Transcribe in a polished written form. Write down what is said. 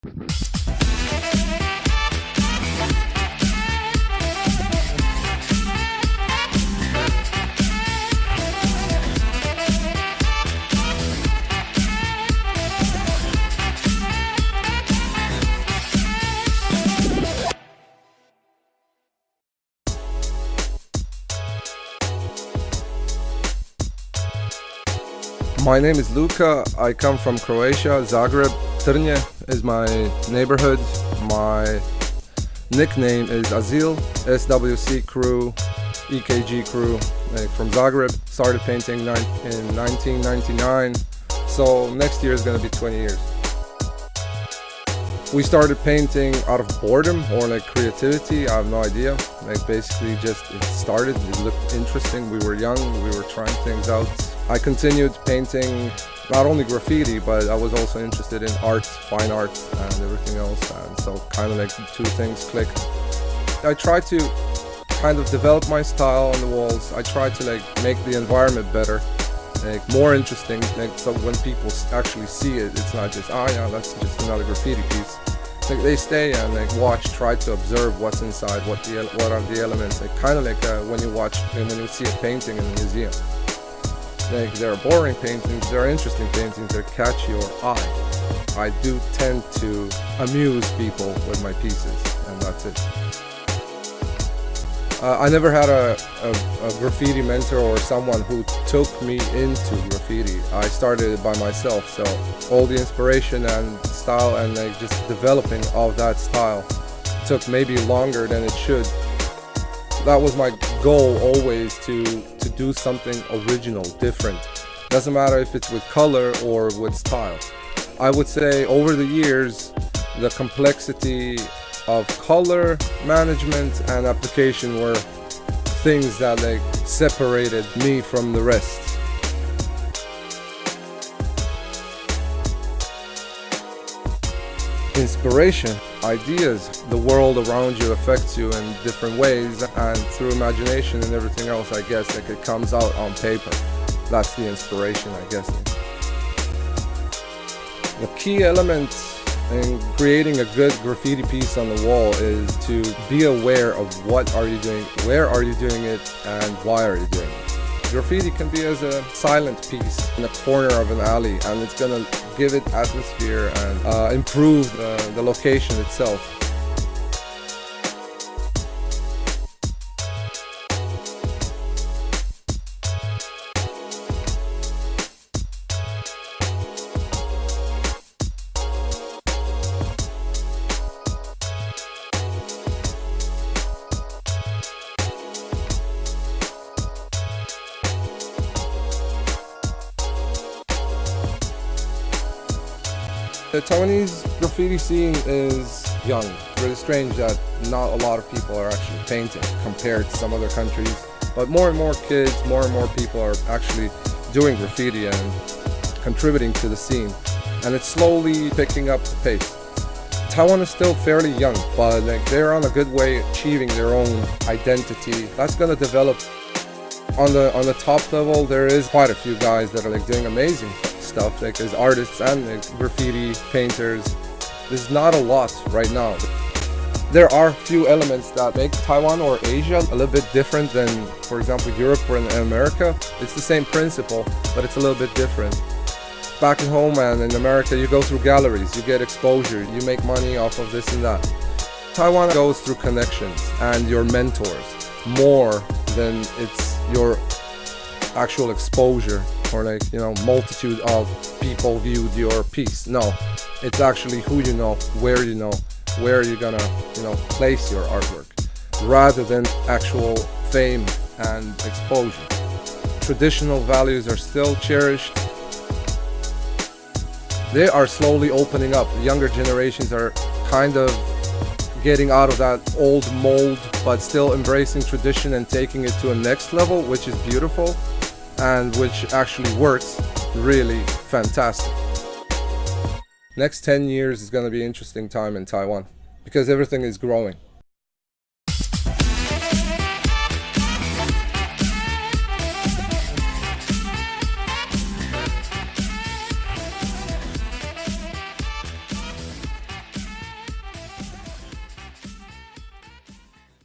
My name is Luka. I come from Croatia, Zagreb. Trnje is my neighborhood. My nickname is Azyl, SWC crew, EKG crew, from Zagreb. Started painting in 1999, so next year is going to be 20 years. We started painting out of boredom or creativity, I have no idea. Basically just it started, it looked interesting, we were young, we were trying things out. I continued painting not only graffiti, but I was also interested in art, fine art, and everything else, and so kind of the two things clicked. I tried to kind of develop my style on the walls. I tried to make the environment better, more interesting, so when people actually see it, it's not just, oh yeah, that's just another graffiti piece. They stay and watch, try to observe what's inside, what are the elements, kind of when you see a painting in a museum. There are boring paintings, there are interesting paintings that catch your eye. I do tend to amuse people with my pieces, and that's it. I never had a graffiti mentor or someone who took me into graffiti. I started it by myself, so all the inspiration and style and just developing of that style took maybe longer than it should. That was my goal always, to do something original, different. Doesn't matter if it's with color or with style. I would say over the years, the complexity of color management and application were things that separated me from the rest. Inspiration, ideas, the world around you affects you in different ways, and through imagination and everything else, I guess it comes out on paper. That's the inspiration, I guess. The key element in creating a good graffiti piece on the wall is to be aware of what are you doing, where are you doing it, and why are you doing it. Graffiti can be as a silent piece in a corner of an alley, and it's going to give it atmosphere and improve the location itself. The Taiwanese graffiti scene is young. It's really strange that not a lot of people are actually painting compared to some other countries. But more and more kids, more and more people are actually doing graffiti and contributing to the scene. And it's slowly picking up the pace. Taiwan is still fairly young, but they're on a good way achieving their own identity. That's going to develop. On the top level, there is quite a few guys that are doing amazing stuff, as artists and graffiti painters. There's not a lot right now. There are few elements that make Taiwan or Asia a little bit different than, for example, Europe or in America. It's the same principle, but it's a little bit different. Back at home and in America, you go through galleries, you get exposure, you make money off of this and that. Taiwan goes through connections and your mentors more than it's your actual exposure, or multitude of people viewed your piece. No, it's actually who you know, where you're gonna place your artwork, rather than actual fame and exposure. Traditional values are still cherished. They are slowly opening up. The younger generations are kind of getting out of that old mold, but still embracing tradition and taking it to a next level, which is beautiful and which actually works really fantastic. Next 10 years is going to be an interesting time in Taiwan because everything is growing.